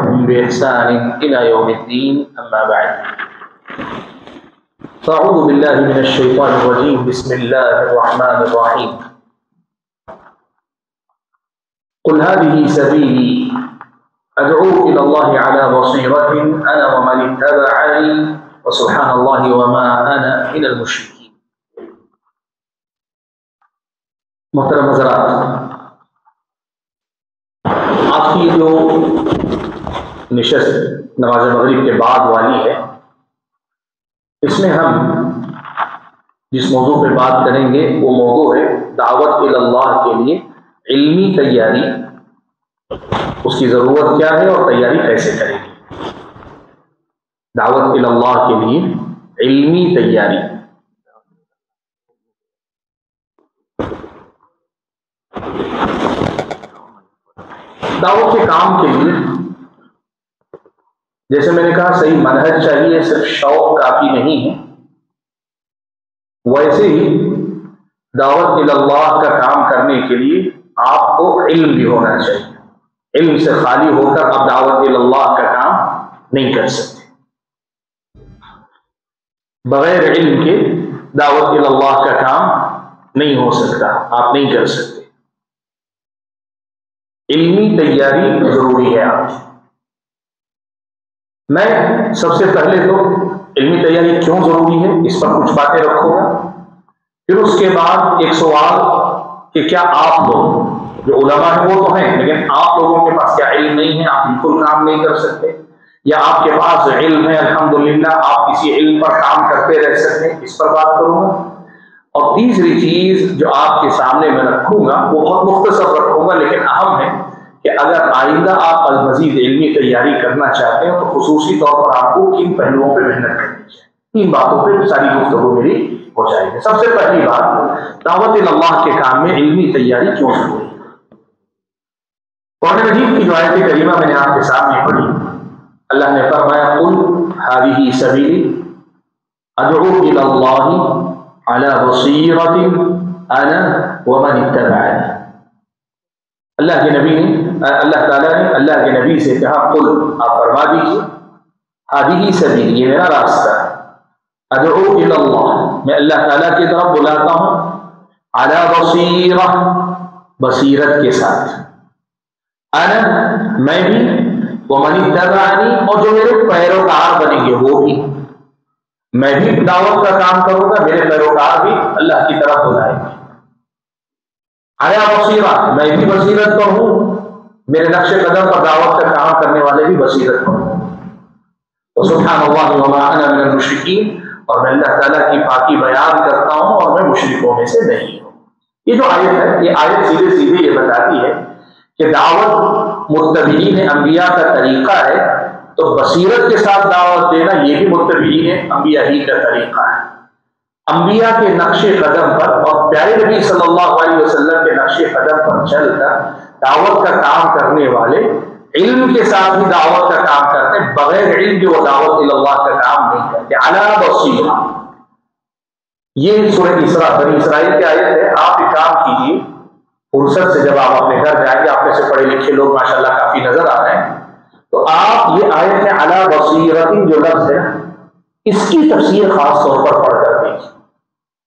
تبعهم بإحسان إلى يوم الدين أما بعد فأعوذ بالله من الشيطان الرجيم بسم الله الرحمن الرحيم قل هذه سبيلي أدعو إلى الله على بصيرة أنا ومن اتبعني وسبحان الله وما أنا من المشركين. محترم حضرات، آپ کی جو نشست نماز مغرب کے بعد والی ہے، اس میں ہم جس موضوع پہ بات کریں گے وہ موضوع ہے دعوت الی اللہ کے لیے علمی تیاری، اس کی ضرورت کیا ہے اور تیاری کیسے کریں گے. دعوت الی اللہ کے لیے علمی تیاری. دعوت کے کام کے لیے جیسے میں نے کہا صحیح منہج چاہیے، صرف شوق کافی نہیں ہے. ویسے ہی دعوت الی اللہ کا کام کرنے کے لیے آپ کو علم بھی ہونا چاہیے. علم سے خالی ہو کر آپ دعوت الی اللہ کا کام نہیں کر سکتے. بغیر علم کے دعوت الی اللہ کا کام نہیں ہو سکتا، آپ نہیں کر سکتے. علمی تیاری ضروری ہے. آپ میں سب سے پہلے تو علمی تیاری کیوں ضروری ہے اس پر کچھ باتیں رکھوں گا، پھر اس کے بعد ایک سوال کہ کیا آپ لوگ جو علماء ہیں وہ تو ہیں لیکن آپ لوگوں کے پاس کیا علم نہیں ہے، آپ بالکل کام نہیں کر سکتے، یا آپ کے پاس علم ہے الحمدللہ آپ کسی علم پر کام کرتے رہ سکتے ہیں، اس پر بات کروں گا. اور تیسری چیز جو آپ کے سامنے میں رکھوں گا وہ بہت مختصر رکھوں گا لیکن اہم ہے کہ اگر آئندہ آپ مزید علمی تیاری کرنا چاہتے ہیں تو خصوصی طور پر آپ کو کن پہلوؤں پہ محنت کرنی چاہیے. تین باتوں پہ ساری گفتگو میری ہو جائے گی. سب سے پہلی بات، دعوت الی اللہ کے کام میں علمی تیاری کیوں ضروری ہے. قرآن مجید کی جو آیت کریمہ میں نے آپ کے سامنے پڑھی، اللہ نے فرمایا قل هذه سبیلی ادعو الی اللہ علی بصیرۃ انا ومن اتبعنی. اللہ کے نبی نے، اللہ تعالیٰ نے اللہ کے نبی سے کہا قل، آپ فرما دیجیے، هذه سبیلی، یہ میرا راستہ ہے، ادعو الی اللہ، میں اللہ تعالیٰ کی طرف بلاتا ہوں، علی بصیرہ، بصیرت کے ساتھ، انا، میں بھی، ومن اتبعنی، اور جو میرے پیروکار بنیں گے وہ بھی. میں بھی دعوت کا کام کروں گا، میرے پیروکار بھی اللہ کی طرف بلائیں گے. علی بصیرہ، میں بھی بصیرت پر ہوں، میرے نقش قدم پر دعوت کا کام کرنے والے بھی بصیرت پر ہوں. تو سبحان اللہ وما انا من المشرکین، اور میں اللہ تعالیٰ کی پاکی بیان کرتا ہوں اور میں مشرکوں میں سے نہیں ہوں. یہ جو آیت ہے، یہ آیت سیدھے سیدھے یہ بتاتی ہے کہ دعوت متبعین انبیاء کا طریقہ ہے، تو بصیرت کے ساتھ دعوت دینا یہ بھی متبعین انبیاء ہی کا طریقہ ہے. انبیاء کے نقش قدم پر اور پیارے نبی صلی اللہ علیہ وسلم کے نقش قدم پر چل کر دعوت کا کام کرنے والے علم کے ساتھ بھی دعوت کا کام کرتے ہیں. بغیر علم کے وہ دعوت الی اللہ کا کام نہیں کرتے. علی بصیرہ، یہ سورہ اسراء بنی اسرائیل کی آیت ہے. آپ ایک کام کیجیے، فرصت سے جب آپ اپنے گھر جائیں گے، آپ میں سے پڑھے لکھے لوگ ماشاءاللہ کافی نظر آ رہے ہیں، تو آپ یہ آیت ہے علی بصیرۃ جو لفظ ہے اس کی تفسیر خاص طور پر پڑھ کر دیکھیے.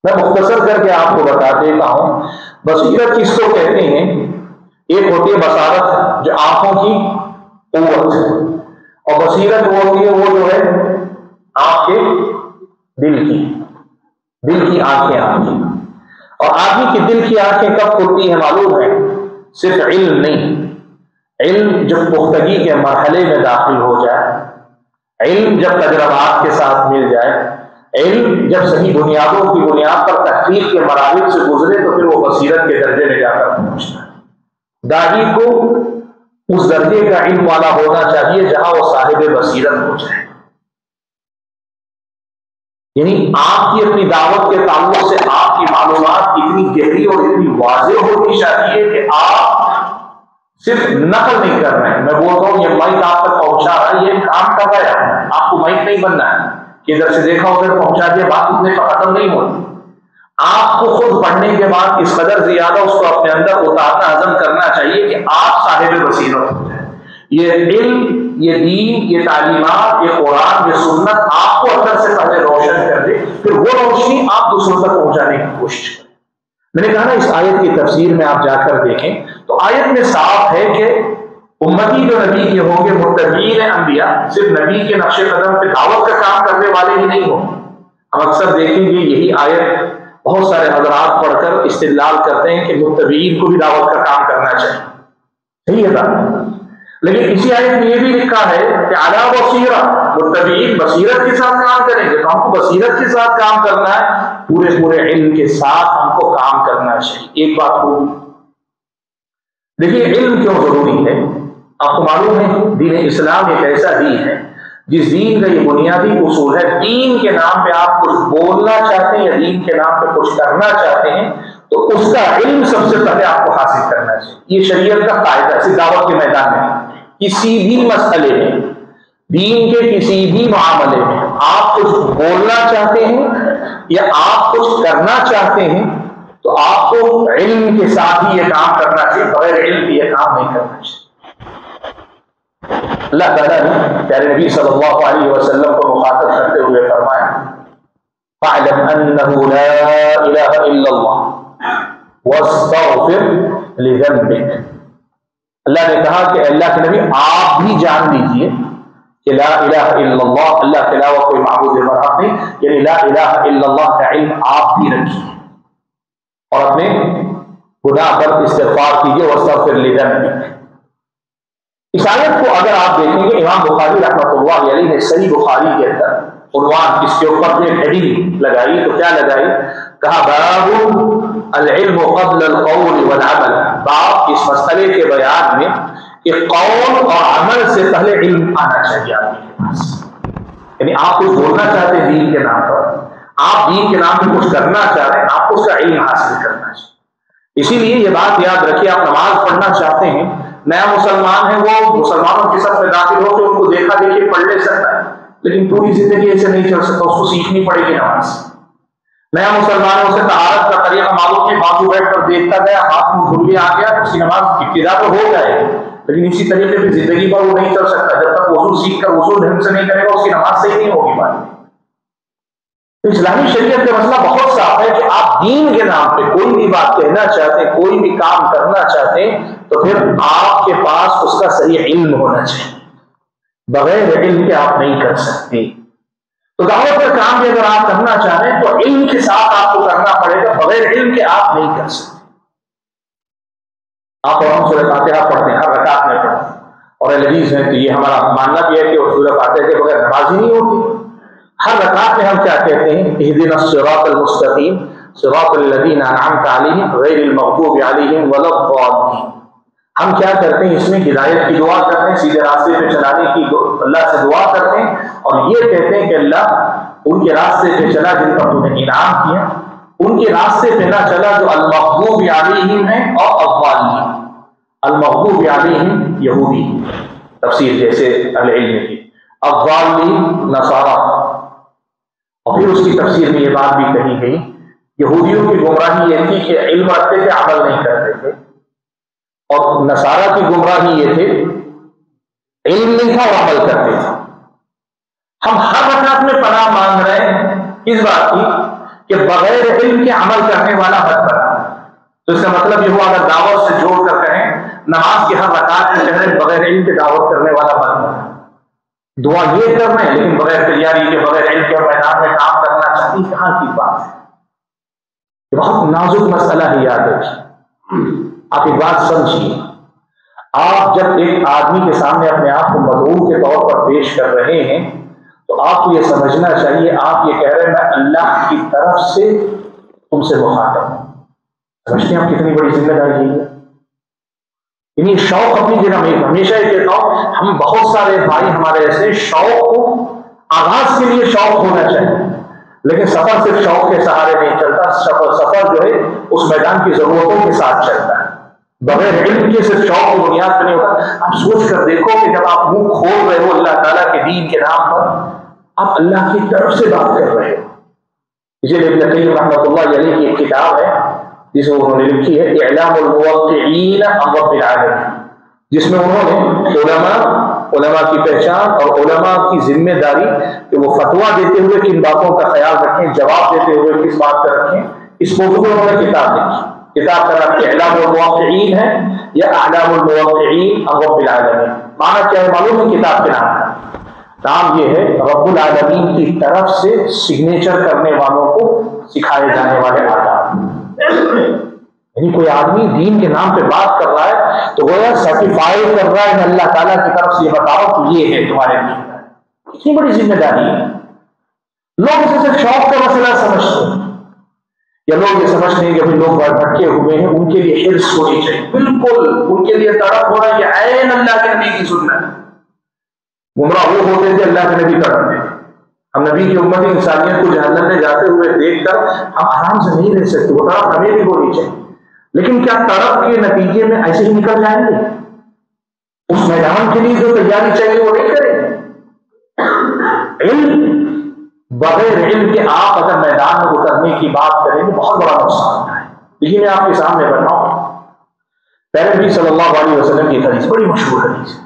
میں مختصر کر کے آپ کو بتا دیتا ہوں. بصیرت کس کو کہتے ہیں؟ ایک ہوتی ہے بصارت جو آنکھوں کی قوت، اور بصیرت وہ ہوتی ہے وہ جو ہے آپ کے دل کی آنکھیں. اور آدمی کی دل کی آنکھیں کب کھلتی ہیں معلوم ہے؟ صرف علم نہیں، علم جب پختگی کے مرحلے میں داخل ہو جائے، علم جب تجربات کے ساتھ مل جائے، علم جب صحیح بنیادوں کی بنیاد پر تحقیق کے مراحل سے گزرے تو پھر وہ بصیرت کے درجے میں جا کر پہنچتا ہے. داعی کو اس درجے کا علم والا ہونا چاہیے جہاں وہ صاحب بصیرت ہو جائے. یعنی آپ کی اپنی دعوت کے تعلق سے آپ کی معلومات اتنی گہری اور اتنی واضح ہونی چاہیے کہ آپ صرف نقل نہیں کر رہے ہیں. میں بولتا ہوں یہ مائک آپ تک پہنچا رہا ہے، یہ کام کر رہا ہے، آپ کو مائک نہیں بننا ہے کہ ادھر سے دیکھا ادھر پہنچا دیا، بات اتنے پر ختم نہیں ہوتی. آپ کو خود پڑھنے کے بعد اس قدر زیادہ اس کو اپنے اندر اتارنا، ہضم کرنا چاہیے کہ آپ صاحب بصیرت ہو جائیں. یہ علم یہ دین، یہ تعلیمات، یہ قرآن، یہ سنت آپ کو اندر سے پہلے روشن کر دے، پھر وہ روشنی آپ دوسروں تک پہنچانے کی کوشش کریں۔ میں نے کہا نا اس آیت کی تفسیر میں آپ جا کر دیکھیں تو آیت میں صاف ہے کہ امتی جو نبی کے ہوں گے متبعین انبیاء صرف نبی کے نقش قدم پہ دعوت کا کام کرنے والے ہی نہیں ہوں۔ ہم اکثر دیکھیں گے یہی آیت بہت سارے حضرات پڑھ کر استدلال کرتے ہیں کہ متبعین کو بھی دعوت کا کام کرنا چاہیے، صحیح ہے بات، لیکن اسی آیت میں یہ بھی لکھا ہے کہ علی بصیرہ، متبعین بصیرت کے ساتھ کام کریں گے، تو ہم کو بصیرت کے ساتھ کام کرنا ہے، پورے علم کے ساتھ ہم کو کام کرنا چاہیے۔ ایک بات ہوگی، دیکھیے علم کیوں ضروری ہے؟ آپ کو معلوم ہے دین اسلام ایک ایسا دین ہے جس دین کا یہ بنیادی اصول ہے، دین کے نام پہ آپ کچھ بولنا چاہتے ہیں یا دین کے نام پہ کچھ کرنا چاہتے ہیں تو اس کا علم سب سے پہلے آپ کو حاصل کرنا چاہیے۔ یہ شریعت کا قاعدہ ہے، دعوت کے میدان میں کسی بھی مسئلے میں، دین کے کسی بھی معاملے میں آپ کچھ بولنا چاہتے ہیں یا آپ کچھ کرنا چاہتے ہیں تو آپ کو علم کے ساتھ ہی یہ کام کرنا چاہیے، بغیر علم کے یہ کام نہیں کرنا چاہیے۔ اللہ تعالیٰ نے پیارے نبی صلی اللہ علیہ وسلم کو مخاطب کرتے ہوئے فرمایا فَاعْلَمْ أَنَّهُ لَا إِلَهَ إِلَّا اللَّهُ وَاسْتَغْفِرْ لِذَنبِكَ۔ اللہ نے کہا کہ اللہ کے نبی آپ بھی جان لیجئے کہ لا الہ الا اللہ، اللہ کے علاوہ کوئی معبود برحق نہیں، یعنی لا الہ الا اللہ کا علم آپ بھی رکھیے اور اپنے گناہ پر استغفار کیجئے، وَاسْتَغْفِرْ لِذَنبِكَ۔ اس آیت کو اگر آپ دیکھیں گے امام بخاری رحمۃ اللہ علیہ نے صحیح بخاری کے اندر عنوان اس کے اوپر جو ہیڈنگ لگائی تو کیا لگائی؟ کہا باب العلم قبل القول والعمل، باب اس مسئلے کے بیان میں کہ قول اور عمل سے پہلے علم آنا چاہیے آپ کے پاس، یعنی آپ کچھ بولنا چاہتے ہیں دین کے نام پر، آپ دین کے نام پہ کچھ کرنا چاہتے ہیں، آپ کو اس کا علم حاصل کرنا چاہیے۔ اسی لیے یہ بات یاد رکھیے، آپ نماز پڑھنا چاہتے ہیں، نیا مسلمان ہے وہ مسلمانوں کے صف میں داخل ہو کے ان کو دیکھا دیکھیے پڑھ لے سکتا ہے لیکن پوری زندگی ایسے نہیں چل سکتا، اس کو سیکھنی پڑے گی نماز۔ نیا مسلمان ہے، اسے طہارت کا طریقہ معلوم ہے، بازو بیٹھ کر دیکھتا گیا، ہاتھ میں دھل آ گیا، اس کی نماز ابتدا تو ہو جائے گی لیکن اسی طریقے سے زندگی پر وہ نہیں چل سکتا جب تک وضو سیکھ کر وضو ڈھنگ سے نہیں کرے گا، اس کی نماز صحیح نہیں ہوگی۔ بات اسلامی شریعت کا مسئلہ بہت صاف ہے کہ آپ دین کے نام پہ کوئی بھی بات کہنا چاہتے ہیں، کوئی بھی کام کرنا چاہتے ہیں تو پھر آپ کے پاس اس کا صحیح علم ہونا چاہیے، بغیر علم کے آپ نہیں کر سکتے۔ تو دعوت کا کام بھی اگر آپ کرنا چاہ رہے ہیں تو علم کے ساتھ آپ کو کرنا پڑے گا، بغیر علم کے آپ نہیں کر سکتے۔ آپ اور ہم سورہ فاتحہ پڑھتے ہیں، ہر رکعت میں پڑھتے ہیں، اور حدیث ہے تو یہ ہمارا ماننا بھی ہے کہ سورہ فاتحہ کے بغیر نماز ہی نہیں ہوتی۔ ہر رکعت میں ہم کیا کہتے ہیں؟ اهدنا الصراط المستقیم صراط الذین انعمت علیہم غیر المغضوب علیہم ولا الضالین۔ ہم کیا کرتے ہیں؟ اس میں ہدایت کی دعا کرتے ہیں، سیدھے راستے پہ چلانے کی اللہ سے دعا کرتے ہیں اور یہ کہتے ہیں کہ اللہ ان کے راستے پہ چلا جن پر تم نے انعام کیا، ان کے راستے پہ نہ چلا جو المغضوب علیہم ہیں اور الضالین۔ المغضوب علیہم یہودی تفسیر جیسے اہل علم کی، الضالین نصارہ، اور پھر اس کی تفسیر میں یہ بات بھی کہی گئی یہودیوں کی گمراہی یہ تھی کہ علم رکھتے تھے عمل نہیں کرتے تھے، اور نصارہ کی گمراہی یہ تھے علم نہیں تھا اور عمل کرتے تھے۔ ہم ہر رکعت میں پناہ مانگ رہے ہیں اس بات کی کہ بغیر علم کے عمل کرنے والا مت بنا۔ تو اس کا مطلب یہ ہوا اگر دعوت سے جوڑ کر کہیں نماز کی ہر رکعت میں کہہ رہے بغیر علم کے دعوت کرنے والا مت بنا، دعا یہ کر رہے ہیں لیکن بغیر تیاری کے، بغیر علم کے اور میدان میں کام کرنا چاہتی، کہاں کی بات ہے؟ یہ بہت نازک مسئلہ ہے، یاد رکھیے۔ آپ ایک بات سمجھیے، آپ جب ایک آدمی کے سامنے اپنے آپ کو مدعو کے طور پر پیش کر رہے ہیں تو آپ کو یہ سمجھنا چاہیے آپ یہ کہہ رہے ہیں میں اللہ کی طرف سے تم سے مخاطب ہوں۔ سمجھتے ہیں آپ کتنی بڑی ذمہ داری ہے؟ یعنی شوق اپنی جگہ میں ہمیشہ یہ کہتا ہوں، ہم بہت سارے بھائی ہمارے ایسے شوق کو آغاز کے لیے شوق ہونا چاہیے لیکن سفر صرف شوق کے سہارے نہیں چلتا، سفر جو ہے اس میدان کی ضرورتوں کے ساتھ چلتا ہے، بغیر علم کے صرف شوق کی بنیاد پر نہیں ہوتا۔ آپ سوچ کر دیکھو کہ جب آپ منہ کھول رہے ہو اللہ تعالیٰ کے دین کے نام پر، آپ اللہ کی طرف سے بات کر رہے ہو۔ اسے ابن قیم رحمۃ اللہ علیہ کی ایک کتاب ہے جس میں انہوں نے لکھی ہے اعلام الموقعین عن رب العالمین، جس میں انہوں نے علماء کی پہچان اور علماء کی ذمہ داری کہ وہ فتویٰ دیتے ہوئے کن باتوں کا خیال رکھیں، جواب دیتے ہوئے کس بات کا رکھیں، اس موضوع میں انہوں نے کتاب لکھی۔ کتاب کا نام اعلام الموقعین ہے یا اعلام الموقعین عن رب العالمین۔ معنی کیا ہے معلوم ہے کتاب کے نام کا؟ نام یہ ہے رب العالمین کی طرف سے سگنیچر کرنے والوں کو سکھائے جانے والے آداب۔ یعنی کوئی آدمی دین کے نام پہ بات کر رہا ہے تو گویا سرٹیفائی کر رہا ہے اللہ تعالیٰ کی طرف سے، یہ بتاؤ کہ یہ ہے تمہارے دین کا۔ کتنی بڑی ذمہ داری ہے۔ لوگ اسے صرف شوق کا مسئلہ سمجھتے ہیں، یا لوگ یہ سمجھتے ہیں کہ ابھی لوگ بھٹکے ہوئے ہیں، ان کے لیے حرص ہونی چاہیے، بالکل ان کے لیے تڑپ ہونا یہ عین اللہ کے نبی کی سنت ہے۔ گمراہ وہ ہوتے تھے، اللہ کے نبی تڑپتے تھے۔ ہم نبی کی امت انسانیت کو جہنم میں جاتے ہوئے دیکھ کر ہم آرام سے نہیں رہ سکتے، وہ تڑپ ہمیں بھی ہونی چاہیے، لیکن کیا تڑپ کے نتیجے میں ایسے ہی نکل جائیں گے؟ اس میدان کے لیے جو تیاری چاہیے وہ نہیں کریں گے۔ علم، بغیر علم کے آپ اگر میدان میں اترنے کی بات کریں گے بہت بڑا نقصان ہے۔ لیکن میں آپ کے سامنے بتاؤں، پیارے نبی صلی اللہ علیہ وسلم کی حدیث بڑی مشہور حدیث ہے۔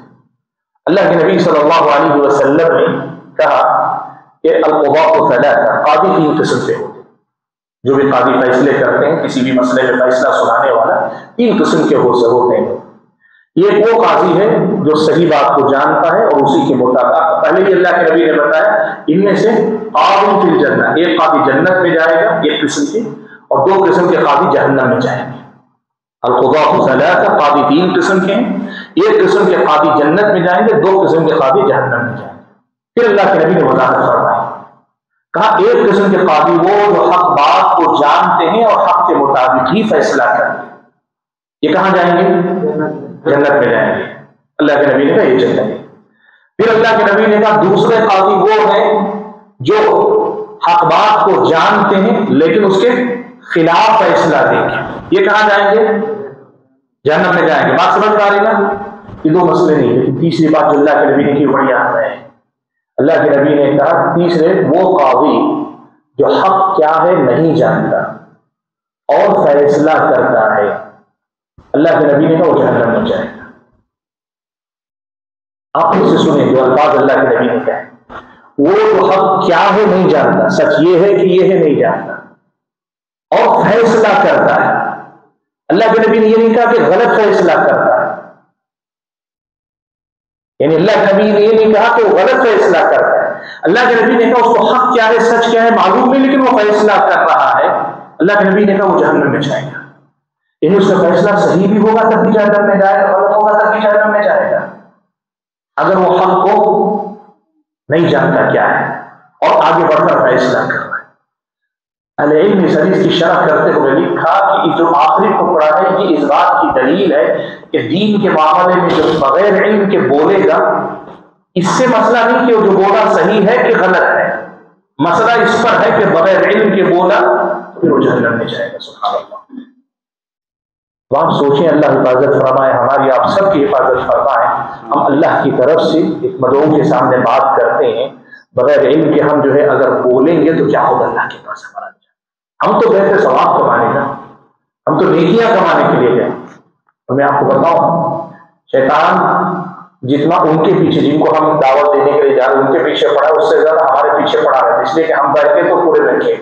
اللہ کے نبی صلی اللہ علیہ وسلم نے کہا کہ القضاء ثلاثہ، قاضی تین قسم کے ہوتے ہیں۔ جو بھی قاضی فیصلے کرتے ہیں، کسی بھی مسئلے میں فیصلہ سنانے والا، تین قسم کے ہوتے ہیں۔ یہ وہ قاضی ہے جو صحیح بات کو جانتا ہے اور اسی کے مطابق، پہلے ہی اللہ کے نبی نے بتایا ان میں سے قاضی فی الجنہ، ایک قاضی جنت میں جائے گا ایک قسم کے، اور دو قسم کے قاضی جہنم میں جائیں گے۔ القضاء ثلاثہ، قاضی تین قسم کے ہیں، ایک قسم کے قاضی جنت میں جائیں گے، دو قسم کے قاضی جہنم میں جائیں گے۔ پھر اللہ کے نبی نے وضاحت فرمائی، کہا ایک قسم کے قاضی وہ جو حق بات کو جانتے ہیں اور حق کے مطابق ہی فیصلہ کرتے ہیں، یہ کہاں جائیں گے؟ جنت میں جائیں گے۔ اللہ کے نبی نے کہا یہ جنت ہے۔ پھر اللہ کے نبی نے کہا دوسرے قاضی وہ ہیں جو حق بات کو جانتے ہیں لیکن اس کے خلاف فیصلہ دیں گے، یہ کہاں جائیں گے؟ جہنم میں جائیں گے۔ بات سمجھ پا رہی نا؟ یہ دو مسئلے نہیں، لیکن تیسری بات جو اللہ کے نبی نے کی بڑی اہم ہے۔ اللہ کے نبی نے کہا تیسرے وہ قاضی جو حق کیا ہے نہیں جانتا اور فیصلہ کرتا ہے، اللہ کے نبی نے کہا وہ جہنم میں جائے گا۔ آپ مجھ سے سنیں جو الفاظ اللہ کے نبی نے کہا، وہ جو حق کیا ہے نہیں جانتا، سچ یہ ہے کہ یہ ہے نہیں جانتا، اور فیصلہ کرتا ہے۔ اللہ کے نبی نے یہ نہیں کہا کہ غلط فیصلہ کرتا ہے، یعنی اللہ کے نبی نے یہ نہیں کہا کہ وہ غلط فیصلہ کرتا ہے۔ اللہ کے نبی نے کہا اس کو حق کیا ہے سچ کیا ہے معلوم نہیں لیکن وہ فیصلہ کر رہا ہے، اللہ کے نبی نے کہا وہ جہنم میں جائے گا۔ یعنی اس کا فیصلہ صحیح بھی ہوگا تب بھی جہنم میں جائے گا، غلط ہوگا تب بھی جہنم میں جائے گا، اگر وہ حق کو نہیں جانتا کیا ہے اور آگے بڑھ کر فیصلہ کر رہا ہے۔ اہل علم اس حدیث کی شرح کرتے ہوئے لکھا کہ جو آخری ٹکڑا ہے یہ اس بات کی دلیل ہے کہ دین کے معاملے میں جو بغیر علم کے بولے گا، اس سے مسئلہ نہیں کہ جو بولا صحیح ہے کہ غلط ہے، مسئلہ اس پر ہے کہ بغیر علم کے بولا تو پھر وہ جہنم میں جائے گا۔ سبحان اللہ۔ تو آپ سوچیں اللہ حفاظت فرمائے، ہماری آپ سب کی حفاظت فرمائے۔ ہم اللہ کی طرف سے ایک مدعو کے سامنے بات کرتے ہیں، بغیر علم کے ہم جو ہے اگر بولیں گے تو کیا ہوگا اللہ کے پاس ہمارا؟ ہم تو گئے تھے ثواب کمانے کا، ہم تو نیکیاں کمانے کے لیے گئے۔ اور میں آپ کو بتاؤں شیطان جتنا ان کے پیچھے جن کو ہم دعوت دینے کے لیے جا رہے ہیں ان کے پیچھے پڑا اس سے زیادہ ہمارے پیچھے پڑا رہتا ہے، اس لیے کہ ہم بیٹھے تو پورے بیٹھے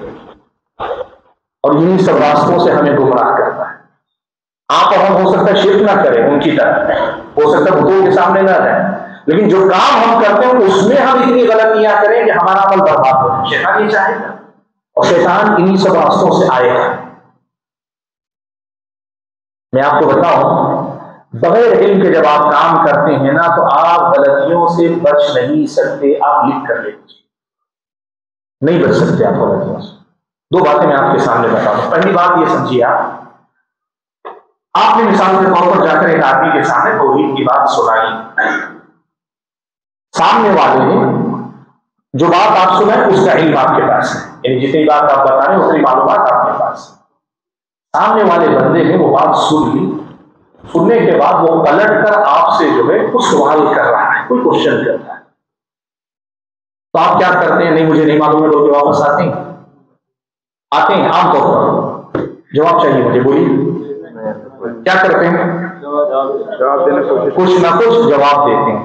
اور انہیں سب راستوں سے ہمیں گمراہ کرتا ہے۔ آپ اور ہم ہو سکتا ہے شرک نہ کریں ان کی طرح، ہو سکتا ہے بتوں کے سامنے نہ رہیں، لیکن جو کام ہم کرتے ہیں اس میں ہم اتنی غلطیاں کریں کہ ہمارا عمل برباد ہو جائے۔ شیطان یہ چاہے گا اور شیطان انہی سب راستوں سے آئے گا۔ میں آپ کو بتاؤں بغیر علم کے جب آپ کام کرتے ہیں نا تو آپ غلطیوں سے بچ نہیں سکتے، آپ لکھ کر لے لیجیے، نہیں بچ سکتے آپ غلطیوں سے۔ دو باتیں میں آپ کے سامنے بتاؤں۔ پہلی بات یہ سمجھیے، آپ نے مثال کے طور پر جا کر ایک آدمی کے سامنے توحید کی بات سنائی، سامنے والے نے جو بات آپ سنائیں اس کا علم آپ کے پاس ہے، یعنی جتنی بات آپ بتا رہے ہیں اتنی معلومات آپ کے پاس ہے۔ سامنے والے بندے نے وہ بات سن لی، سننے کے بعد وہ پلٹ کر آپ سے جو ہے کچھ سوال کر رہا ہے، کوئی کوشچن کرتا ہے، تو آپ کیا کرتے ہیں؟ نہیں مجھے نہیں معلوم ہے، لوگ واپس آتے ہیں عام طور پر جواب چاہیے مجھے، بولیے کیا کرتے ہیں؟ کچھ نہ کچھ جواب دیتے ہیں۔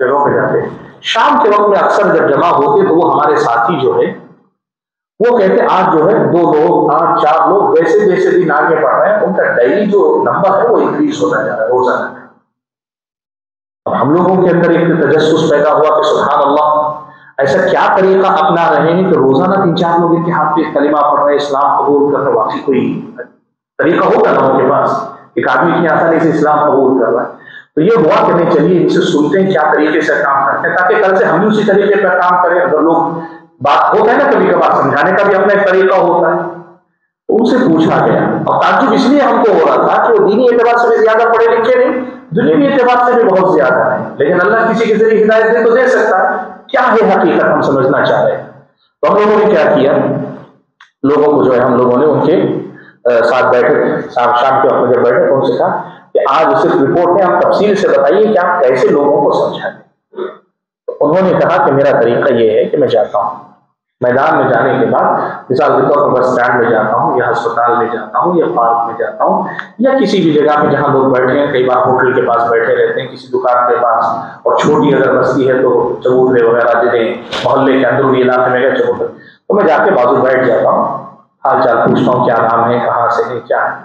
جگہوں پہ جاتے ہیں، شام کے وقت میں اکثر جب جمع ہوتے تو وہ ہمارے ساتھی جو ہے وہ کہتے آج جو ہے 2 لوگ 8 4 لوگ جیسے جیسے دن آگے بڑھ رہے ہیں ان کا ڈیلی جو نمبر ہے وہ انکریز ہوتا جا رہا ہے روزانہ۔ اور ہم لوگوں کے اندر ایک تجسس پیدا ہوا کہ سبحان اللہ ایسا کیا طریقہ اپنا رہے ہیں کہ روزانہ 3 4 لوگ کے ہاتھ پہ کلمہ پڑھ رہے ہیں، اسلام قبول کر رہے ہیں۔ واقعی کوئی طریقہ ہوگا نا ان کے پاس، ایک آدمی اتنی آسانی سے اسلام قبول کر رہا ہے۔ تو یہ ہوا کہ نہیں چلیے ان سے سنتے ہیں کیا طریقے سے کام کرتے ہیں تاکہ کل سے ہم بھی اسی طریقے پر کام کریں۔ اگر لوگ بات ہوتا ہے نا کبھی کبھار سمجھانے کا بھی اپنا ایک طریقہ ہوتا ہے، ان سے پوچھا گیا اور تعجب اس لیے ہم کو ہو رہا تھا کہ وہ دینی اعتبار سے بھی زیادہ پڑھے لکھے نہیں، دنیاوی اعتبار سے بھی بہت زیادہ ہے، لیکن اللہ کسی کے ذریعے ہدایت دے تو دے سکتا ہے۔ کیا ہے حقیقت ہم سمجھنا چاہ رہے ہیں۔ تو ہم لوگوں نے کیا کیا، لوگوں کو جو ہے ہم لوگوں نے ان کے ساتھ بیٹھے، شام کے وقت میں جب بیٹھے تو ان سے کہا کہ آج صرف رپورٹ میں آپ تفصیل سے بتائیے کہ آپ کیسے لوگوں کو سمجھائیں۔ انہوں نے کہا کہ میرا طریقہ یہ ہے کہ میں جاتا ہوں میدان میں، جانے کے بعد مثال کے طور پر بس اسٹینڈ میں جاتا ہوں یا ہسپتال میں جاتا ہوں یا پارک میں جاتا ہوں یا کسی بھی جگہ پہ جہاں لوگ بیٹھے ہیں، کئی بار ہوٹل کے پاس بیٹھے رہتے ہیں، کسی دکان کے پاس، اور چھوٹی اگر بستی ہے تو چبوترے وغیرہ جنہیں محلے کے اندرونی علاقے میں گئے چبوترے، تو میں جا کے بازو بیٹھ جاتا ہوں، حال چال پوچھتا ہوں کیا نام ہے، کہاں سے ہے، کیا ہے۔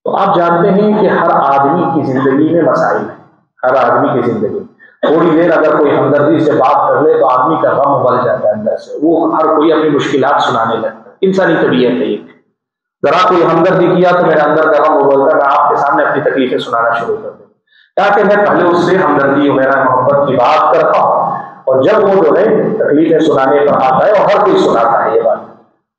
تو آپ جانتے ہیں کہ ہر آدمی کی زندگی میں مسائل ہیں، ہر آدمی کی زندگی تھوڑی دیر اگر کوئی ہمدردی سے بات کر لے تو آدمی کا غم ابل جاتا ہے اندر سے، وہ ہر کوئی اپنی مشکلات سنانے لگتا ہے، انسانی طبیعت ہے یہ۔ ذرا کوئی ہمدردی کیا تو میرا اندر کا غم ابلتا ہے، میں آپ کے سامنے اپنی تکلیفیں سنانا شروع کر دوں تاکہ میں پہلے اس سے ہمدردی وغیرہ محبت کی بات کرتا ہوں، اور جب وہ جو ہے تکلیفیں سنانے پر آتا ہے، اور ہر کوئی سناتا ہے یہ بات،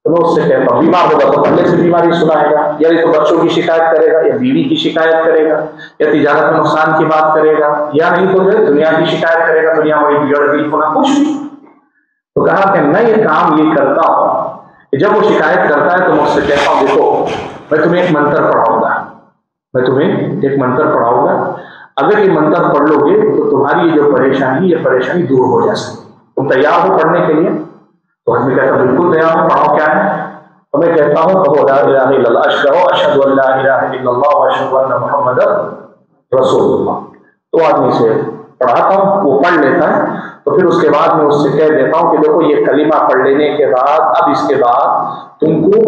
تو میں اس سے کہتا ہوں بیمار ہوگا تو پہلے سے بیماری سنائے گا، یا تو بچوں کی شکایت کرے گا، یا بیوی کی شکایت کرے گا، یا تجارت میں نقصان کی بات کرے گا، یا نہیں تو جو ہے دنیا کی شکایت کرے گا، دنیا میں بگڑ گئی ہونا کچھ بھی۔ تو کہا کہ میں یہ کام یہ کرتا ہوں کہ جب وہ شکایت کرتا ہے تو میں اس سے کہتا ہوں دیکھو میں تمہیں ایک منتر پڑھاؤں گا، میں تمہیں ایک منتر پڑھاؤں گا، اگر یہ منتر پڑھ لو گے تو تمہاری یہ جو پریشانی دور ہو جا سکتی۔ تم تیار ہو پڑھنے کے لیے؟ تو آدمی کہتا بالکل تیار ہوں، پڑھاؤ کیا ہے؟ تو میں کہتا ہوں کہو لا الہ الا اللہ، اشہد ان لا الہ الا اللہ واشہد ان محمد رسول اللہ۔ تو آدمی سے پڑھاتا ہوں، وہ پڑھ لیتا ہے، تو پھر اس کے بعد میں اس سے کہہ دیتا ہوں کہ دیکھو یہ کلمہ پڑھ لینے کے بعد اب اس کے بعد تم کو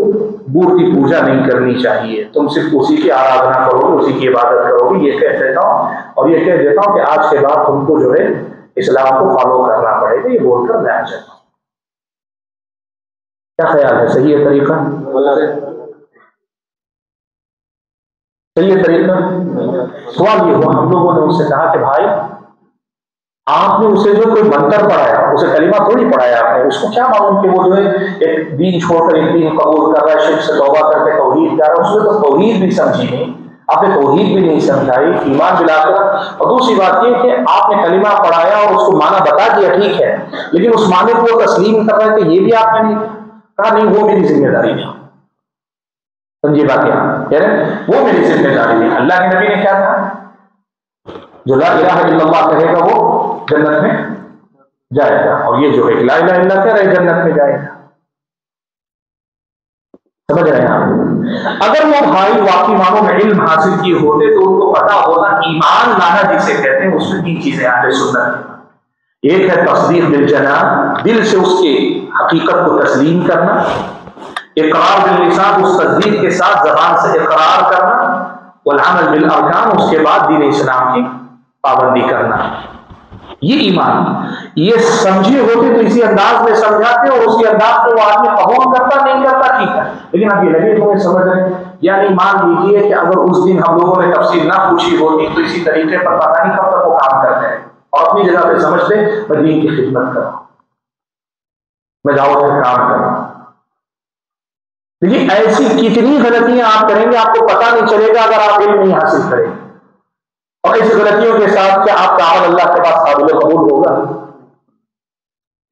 مورتی پوجا نہیں کرنی چاہیے، تم صرف اسی کی آرادھنا کرو گے، اسی کی عبادت کرو گے، یہ کہہ دیتا ہوں، اور یہ کہہ دیتا ہوں کہ آج کے بعد تم کو جو ہے اسلام کو فالو کرنا پڑے گا، یہ بول کر میں آ جاتا ہوں۔ کیا خیال ہے، صحیح ہے طریقہ؟ صحیح ہے طریقہ؟ سوال یہ ہوا، ہم لوگوں نے ان سے کہا کہ بھائی آپ نے اسے جو کوئی منتر پڑھایا، اسے کلمہ تھوڑی پڑھایا آپ نے، اس کو کیا معلوم کہ وہ جو ہے ایک دین چھوڑ کر ایک دین قبول کر رہا ہے، شرک سے توبہ کر کے توحید کر رہا ہے، اس نے تو توحید بھی سمجھی نہیں، آپ نے توحید بھی نہیں سمجھائی، ایمان بالآخرت۔ اور دوسری بات یہ کہ آپ نے کلمہ پڑھایا اور اس کو معنی بتا دیا ٹھیک ہے، لیکن اس معنی کو وہ تسلیم کر رہے تھے، یہ بھی آپ نے نہیں کہا نہیں وہ میری ذمہ داری نہیں۔ سمجھیے بات کیا کہہ رہے ہیں، وہ میری ذمہ داری نہیں۔ اللہ کے نبی نے کیا کہا، جو لا الہ الا اللہ کہے گا وہ جنت میں جائے گا، اور یہ جو ہے لا الہ الا اللہ کہہ رہے جنت میں جائے گا۔ سمجھ رہے ہیں آپ؟ اگر وہ بھائی واقعی معنوں میں علم حاصل کیے ہوتے تو ان کو پتا ہوتا ایمان لانا جسے کہتے ہیں اس میں 3 چیزیں اہل سنت، ایک ہے تصدیق بالجنان، دل سے اس کے حقیقت کو تسلیم کرنا، اقرار باللسان، اس تصدیق کے ساتھ زبان سے اقرار کرنا، والعمل بالارکان، اس کے بعد دین اسلام کی پابندی کرنا، یہ ایمان۔ یہ سمجھے ہوتے تو اسی انداز میں سمجھاتے، اور اسی انداز میں وہ آدمی قبول کرتا نہیں کرتا ٹھیک ہے، لیکن اب یہ لگے تمہیں سمجھ رہے ہیں، یعنی مان لیجیے کہ اگر اس دن ہم لوگوں نے تفصیل نہ پوچھی ہوتی تو اسی طریقے پر پتہ نہیں کب تک وہ کام کرتے ہیں، اور اپنی جگہ پہ سمجھتے میں دین کی خدمت کر رہا ہوں، میں دعوت کا کام کر رہا ہوں۔ لیکن ایسی کتنی غلطیاں آپ کریں گے آپ کو پتہ نہیں چلے گا اگر آپ علم نہیں حاصل کریں، اور ایسی غلطیوں کے ساتھ کیا آپ کا عمل اللہ کے پاس قابل قبول ہوگا؟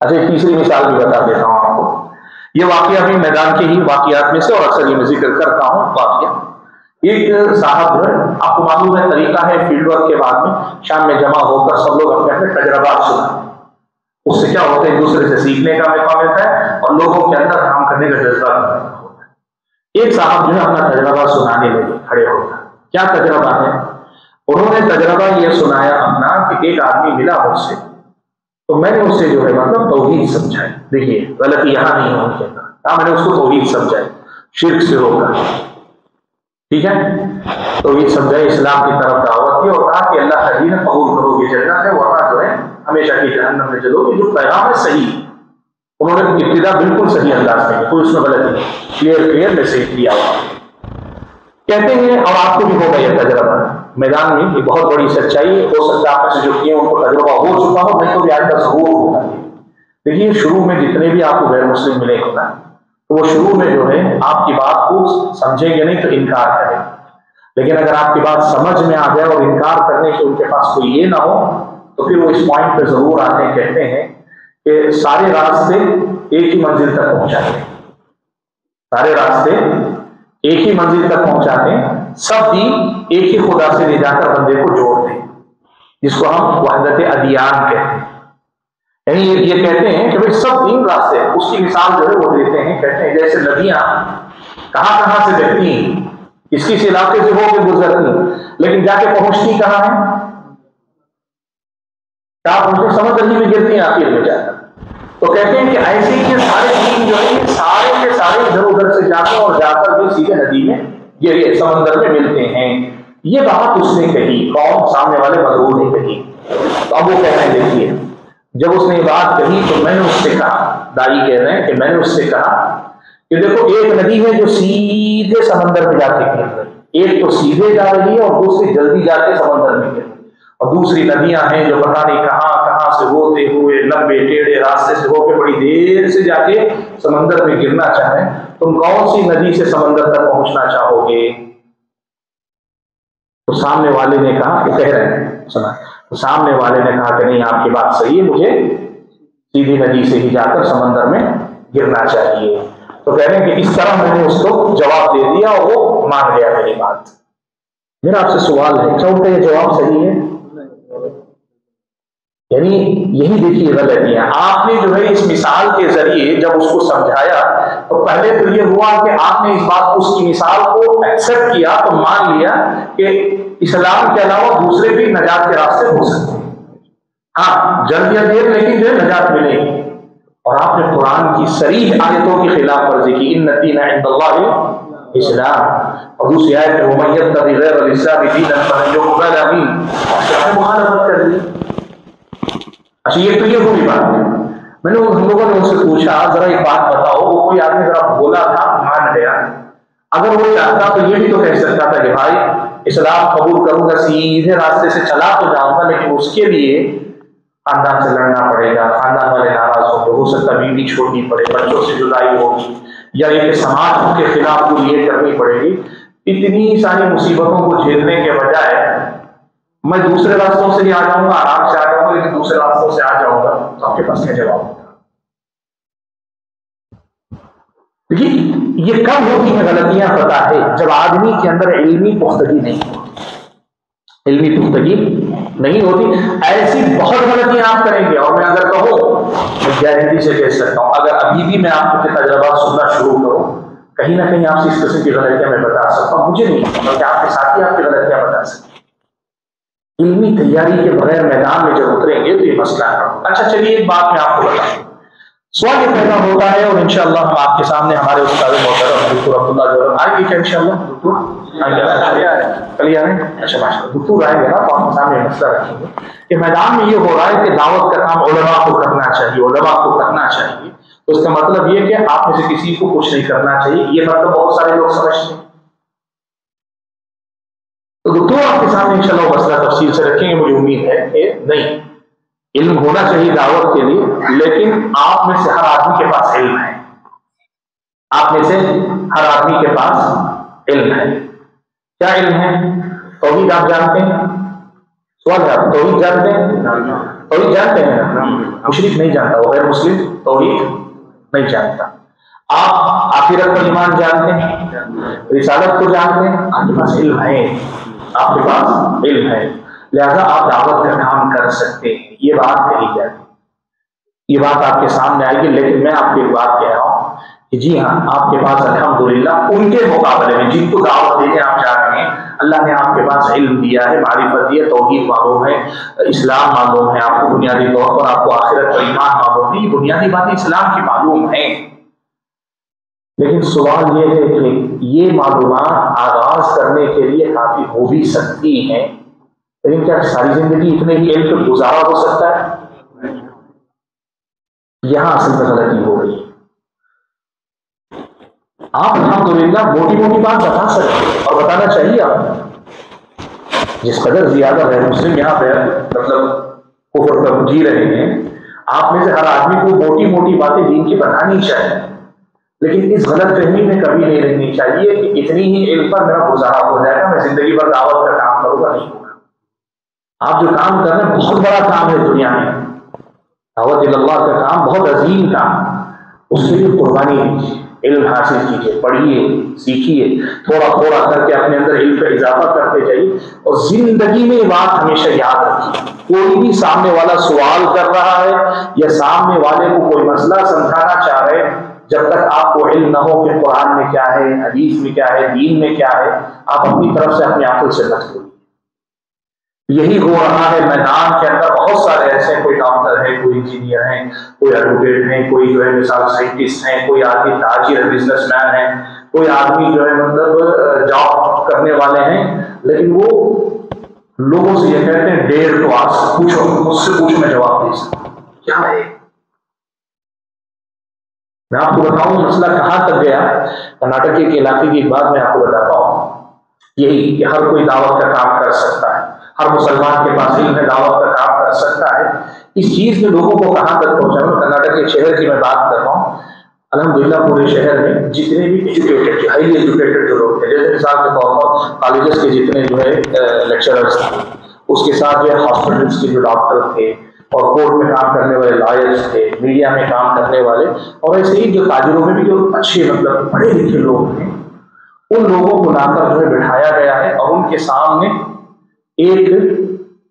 اچھا ایک تیسری مثال بھی بتا دیتا ہوں آپ کو، یہ واقعہ بھی میدان کے ہی واقعات میں سے، اور اکثر یہ میں ذکر کرتا ہوں واقعہ۔ ایک صاحب جو ہے، آپ کو معلوم ہے طریقہ ہے فیلڈ ورک کے بعد میں شام میں جمع ہو کر سب لوگ اپنے اپنے تجربات سنائیں، اس سے کیا ہوتا ہے ایک دوسرے سے سیکھنے کا موقع ملتا ہے اور لوگوں کے اندر کام کرنے کا جذبہ ہوتا ہے۔ ایک صاحب جو ہے اپنا تجربہ سنانے لگے، کھڑے ہو کر، کیا تجربہ ہے؟ انہوں نے تجربہ یہ سنایا اپنا کہ ایک آدمی ملا مجھ سے، تو میں نے اس سے جو ہے مطلب توحید سمجھائی. دیکھیے غلطی یہاں نہیں ہونی چاہیے، میں نے اس کو توحید سمجھائی، شرک سے روکا، ٹھیک ہے، توحید سمجھائی، اسلام کی طرف دعوت کی اور کہا کہ اللہ کا دین قبول کرو گے جنت ہے، ورنہ جو ہے ہمیشہ کی جہنم میں جلو گے. جو پیغام ہے صحیح، انہوں نے ابتدا بالکل صحیح انداز میں، کوئی اس میں غلطی نہیں، کلیئر میسج دیا ہوا. کہتے ہیں اور آپ کو بھی ہوگا یہ تجربہ میدان میں، یہ بہت بڑی سچائی ہو سکتا ہے آپ میں سے جو کیے ان کو تجربہ ہو چکا ہو، نہیں تو بھی آج کا ضرور ہوگا. دیکھیے شروع میں جتنے بھی آپ کو غیر مسلم ملے ہوگا تو وہ شروع میں جو ہے آپ کی بات کو سمجھیں گے نہیں تو انکار کریں گے، لیکن اگر آپ کی بات سمجھ میں آ جائے اور انکار کرنے سے ان کے پاس کوئی یہ نہ ہو تو پھر وہ اس پوائنٹ پہ ضرور آتے ہیں، کہتے ہیں کہ سارے راستے ایک ہی منزل تک پہنچاتے ہیں، سارے راستے ایک ہی منزل تک پہنچاتے ہیں، سب دین ایک ہی خدا سے لے جا کر بندے کو جوڑتے ہیں، جس کو ہم وحدت ادیان کہتے ہیں. یعنی یہ کہتے ہیں کہ بھائی سب دین راستے ہیں. اس کی مثال جو ہے وہ دیتے ہیں، کہتے ہیں جیسے ندیاں کہاں کہاں سے بہتی ہیں، کس علاقے سے ہو کے گزرتی ہیں، لیکن جا کے پہنچتی کہاں ہے، کہاں پہنچتی، سمندر ہی میں گرتی ہیں آخر میں جا کر. تو کہتے ہیں کہ ایسے ہی سارے دین جو ہے سارے کے سارے ادھر ادھر سے جاتے ہیں اور جا کر بھی سیدھے ندی میں یہ سمندر میں ملتے ہیں. یہ بات اس نے کہی، قوم سامنے والے مغرور نے کہی. تو اب وہ کہہ رہے ہیں دیکھیے جب اس نے یہ بات کہی تو میں نے اس سے کہا، دائی کہہ رہے ہیں کہ میں نے اس سے کہا کہ دیکھو ایک ندی ہے جو سیدھے سمندر میں جا کے گر رہی، ایک تو سیدھے جا رہی ہے اور دوسری جلدی جا کے سمندر میں گر رہی، اور دوسری ندیاں ہیں جو پتہ نہیں کہاں کہاں سے ہوتے ہوئے لمبے ٹیڑھے راستے سے ہو کے بڑی دیر سے جا کے سمندر میں گرنا چاہیں. تم کون سی ندی سے سمندر تک پہنچنا چاہو گے؟ تو سامنے والے نے کہا کہ کہہ رہے ہیں سنا، تو سامنے والے نے کہا کہ نہیں آپ کی بات صحیح ہے، مجھے سیدھی ندی سے ہی جا کر سمندر میں گرنا چاہیے. تو کہہ رہے ہیں کہ اس طرح میں نے اس کو جواب دے دیا اور وہ مان گیا میری بات. میرا آپ سے سوال ہے کیا ان کا یہ جواب صحیح ہے؟ یعنی یہی دیکھیے غلطیاں. آپ نے جو ہے اس مثال کے ذریعے جب اس کو سمجھایا تو پہلے تو یہ ہوا کہ آپ نے اس بات کو، اس کی مثال کو ایکسپٹ کیا، تو مان لیا کہ اسلام کے علاوہ دوسرے بھی نجات کے راستے ہو سکتے ہیں. ہاں جلد یا دیر لیکن جو ہے نجات ملے گی. اور آپ نے قرآن کی صریح آیتوں کی خلاف ورزی کی، ان الدین عند اللہ اسلام، اور دوسری آیت میں ومن یبتغی غیر الاسلام دینا فلن یقبل منہ، مخالفت کر دی. اچھا یہ تو یہ ہوئی بات. میں نے ہم لوگوں نے ان سے پوچھا ذرا ایک بات بتاؤ، وہ کوئی آدمی ذرا بولا تھا مان گیا، اگر وہ چاہتا تو یہ بھی تو کہہ سکتا تھا کہ بھائی اسلام قبول کروں گا، سیدھے راستے سے چلا تو جاؤں گا، لیکن اس کے لیے خاندان سے لڑنا پڑے گا، خاندان والے ناراض ہوں گے، ہو سکتا بیوی چھوڑنی پڑے، بچوں سے جدائی ہوگی، یا یہ سماج کے خلاف کو یہ کرنی پڑے گی. اتنی ساری مصیبتوں کو جھیلنے کے بجائے میں دوسرے راستوں سے ہی آ جاؤں گا، آرام سے آ جاؤں گا، لیکن دوسرے راستوں سے آ جاؤں گا، تو آپ کے پاس کیا جواب ہوگا؟ دیکھیے یہ کب ہوتی ہیں غلطیاں پتہ ہے، جب آدمی کے اندر علمی پختگی نہیں ہوتی، علمی پختگی نہیں ہوتی. ایسی بہت غلطیاں آپ کریں گے، اور میں اگر کہوں میں گارنٹی سے کہہ سکتا ہوں اگر ابھی بھی میں آپ کے تجربات سننا شروع کروں کہیں نہ کہیں آپ سے اس قسم کی غلطیاں میں بتا سکتا ہوں. مجھے نہیں بلکہ آپ کے ساتھی آپ کی غلطیاں بتا سکتے. علمی تیاری کے بغیر میدان میں جب اتریں گے تو یہ مسئلہ ہے. اچھا چلیے ایک بات میں آپ کو بتاؤں، سوال یہ پیدا ہوتا ہے اور انشاءاللہ ہم آپ کے سامنے ہمارے استاد محترم دکتور عبداللہ جوہر آئے گی کیا انشاءاللہ؟ دکتور آئیں گے کل آ رہے ہیں؟ اچھا ماشاء اللہ دکتور آئیں گے نا، تو آپ کے سامنے مسئلہ رکھیں گے کہ میدان میں یہ ہو رہا ہے کہ دعوت کا کام علماء کو کرنا چاہیے، علماء کو کرنا چاہیے. تو اس کا مطلب یہ کہ آپ میں سے کسی کو کچھ نہیں کرنا چاہیے، یہ مطلب بہت سارے لوگ سمجھتے ہیں. تو دکتور آپ کے سامنے انشاءاللہ وہ مسئلہ تفصیل سے رکھیں گے. مجھے امید ہے کہ نہیں علم ہونا چاہیے دعوت کے لیے، لیکن آپ میں سے ہر آدمی کے پاس علم ہے، آپ میں سے ہر آدمی کے پاس علم ہے. کیا علم ہے؟ توحید آپ جانتے ہیں؟ سوال ہے آپ توحید جانتے ہیں؟ توحید جانتے ہیں؟ مشرک نہیں جانتا، وہ غیر مسلم توحید نہیں جانتا. آپ آخرت پر ایمان جانتے ہیں، رسالت کو جانتے ہیں، آپ کے پاس علم ہے، آپ کے پاس علم ہے، لہذا آپ دعوت کا کام کر سکتے ہیں. یہ بات کہی جاتی، یہ بات آپ کے سامنے آئے گی. لیکن میں آپ کو ایک بات کہہ رہا ہوں کہ جی ہاں آپ کے پاس الحمدللہ ان کے مقابلے میں جن کو دعوت دینے آپ جا رہے ہیں اللہ نے آپ کے پاس علم دیا ہے، معرفت دی ہے، توحید معلوم ہے، اسلام معلوم ہے آپ کو بنیادی طور پر، آپ کو آخرت پر ایمان معلوم ہے، یہ بنیادی باتیں اسلام کی معلوم ہیں. لیکن سوال یہ ہے کہ یہ معلومات آغاز کرنے کے لیے کافی ہو بھی سکتی ہیں، لیکن کیا ساری زندگی اتنے ہی علم پہ گزارا ہو سکتا ہے؟ یہاں اصل میں غلطی ہو گئی. آپ الحمدللہ موٹی موٹی بات بتا سکتے اور بتانا چاہیے. آپ جس قدر زیادہ ہے مسلم یہاں پہ مطلب کفر پر جی رہے ہیں، آپ میں سے ہر آدمی کو موٹی موٹی باتیں دین کی بتانی چاہیے، لیکن اس غلط فہمی میں کبھی نہیں رہنی چاہیے کہ اتنی ہی علم پر میرا گزارا ہو جائے گا، میں زندگی بھر دعوت کا کام کروں گا. نہیں ہوگا. آپ جو کام کر رہے ہیں بہت بڑا کام ہے دنیا میں، دعوت اللہ کا کام بہت عظیم کام، اس کے لیے قربانی دیجیے، علم حاصل کیجیے، پڑھیے، سیکھیے، تھوڑا تھوڑا کر کے اپنے اندر علم کا اضافہ کرتے جائیے. اور زندگی میں یہ بات ہمیشہ یاد رکھیے، کوئی بھی سامنے والا سوال کر رہا ہے یا سامنے والے کو کوئی مسئلہ سمجھانا چاہ رہے، جب تک آپ کو علم نہ ہو کہ قرآن میں کیا ہے، حدیث میں کیا ہے، دین میں کیا ہے، آپ اپنی طرف سے اپنی عقل سے مت کریں. یہی ہو رہا ہے میدان کے اندر. بہت سارے ایسے ہیں، کوئی ڈاکٹر ہے، کوئی انجینئر ہیں، کوئی ایڈوکیٹ ہیں، کوئی جو ہے مثال سائنٹسٹ ہیں، کوئی آدمی تاجر ہے، بزنس مین ہے، کوئی آدمی جو ہے مطلب جاب کرنے والے ہیں، لیکن وہ لوگوں سے یہ کہتے ہیں ڈیئر ٹو آسک، پوچھو مجھ سے پوچھو میں جواب دے سکتا ہوں. کیا ہے؟ میں آپ کو بتاؤں مسئلہ کہاں تک گیا. کرناٹک کے علاقے کی ایک بات میں آپ کو بتاتا ہوں. یہی کہ ہر کوئی دعوت کا کام کر سکتا ہے، ہر مسلمان کے پاس علم ہے، دعوت کا کام کر سکتا ہے. اس چیز میں لوگوں کو کہاں تک پہنچانا. کرناٹک کے شہر کی میں بات کر رہا ہوں. الحمدللہ پورے شہر میں جتنے بھی ایجوکیٹڈ ہائیلی ایجوکیٹڈ جو لوگ تھے، جیسے مثال کے طور پر کالجز کے جتنے جو ہے لیکچررز تھے، اس کے ساتھ جو ہے ہاسپٹلس کے جو ڈاکٹر تھے، اور کورٹ میں کام کرنے والے لائرز تھے، میڈیا میں کام کرنے والے، اور ایسے ہی جو تاجروں میں بھی جو اچھے مطلب پڑھے لکھے لوگ ہیں، ان لوگوں کو لا کر جو ہے بٹھایا گیا ہے، اور ان کے سامنے ایک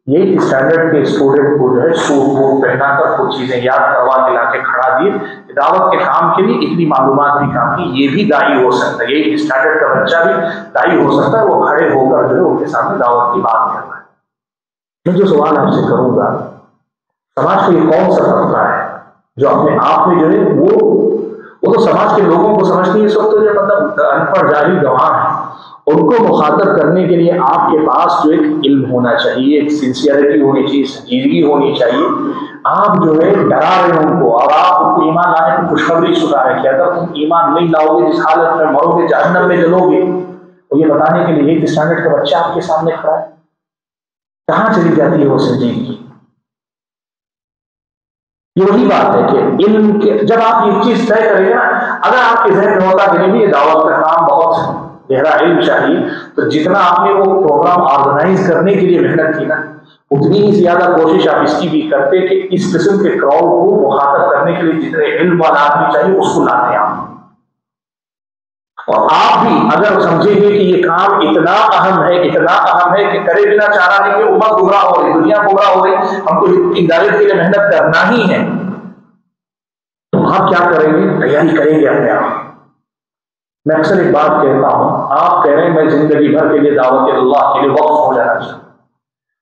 یہی اسٹینڈرڈ کے اسٹوڈنٹ کو جو ہے سوٹ بوٹ پہنا کر کچھ چیزیں یاد کروا کے لا کے کھڑا دیے. دعوت کے کام کے لیے اتنی معلومات بھی کافی، یہ بھی داعی ہو سکتا ہے، یہی اسٹینڈرڈ کا بچہ بھی داعی ہو سکتا ہے. وہ کھڑے ہو کر جو ہے ان کے سامنے دعوت کی بات کر رہا ہے. میں جو سوال آپ سے کروں گا، سماج کا یہ کون سا طبقہ ہے جو اپنے آپ میں جو ہے وہ تو سماج کے لوگوں کو سمجھتے ہیں اس وقت جو مطلب ان پڑھ جاہل گواہ ہیں، ان کو مخاطب کرنے کے لیے آپ کے پاس جو ایک علم ہونا چاہیے، ایک سنسیئرٹی ہونی چاہیے، سنجیدگی ہونی چاہیے. آپ جو ہے ڈرا رہے ہیں ان کو، اور آپ ان کو ایمان لانے کی خوشخبری سنا رہے ہیں کہ اگر تم ایمان نہیں لاؤ گے، جس حالت میں مرو گے، جہنم میں جلو گے. اور یہ بتانے کے لیے ایک اسٹینڈرڈ کا بچہ آپ کے سامنے کھڑا ہے. کہاں چلی جاتی ہے وہ سنجیدگی؟ یہ وہی بات ہے کہ علم کے جب آپ یہ چیز طے کریں گے نا، اگر آپ کے ذہن میں ہوتا کہ نہیں یہ دعوت کا کام بہت گہرا علم چاہیے، تو جتنا آپ نے وہ پروگرام آرگنائز کرنے کے لیے محنت کی نا، اتنی ہی زیادہ کوشش آپ اس کی بھی کرتے کہ اس قسم کے کراؤڈ کو مخاطب کرنے کے لیے جتنے علم والا آدمی چاہیے اس کو لاتے آپ. اور آپ بھی اگر سمجھیں گے کہ یہ کام اتنا اہم ہے کہ کرے بنا چاہ رہا ہے کہ امت گمراہ ہو رہی، دنیا گمراہ ہو رہی، ہم کو ہدایت کے لیے محنت کرنا ہی ہے، تو آپ کیا کریں گے؟ تیاری کریں گے اپنے آپ. میں اکثر ایک بات کہتا ہوں، آپ کہہ رہے ہیں میں زندگی بھر کے لیے دعوت اللہ کے لیے وقف ہو جانا چاہتا ہوں.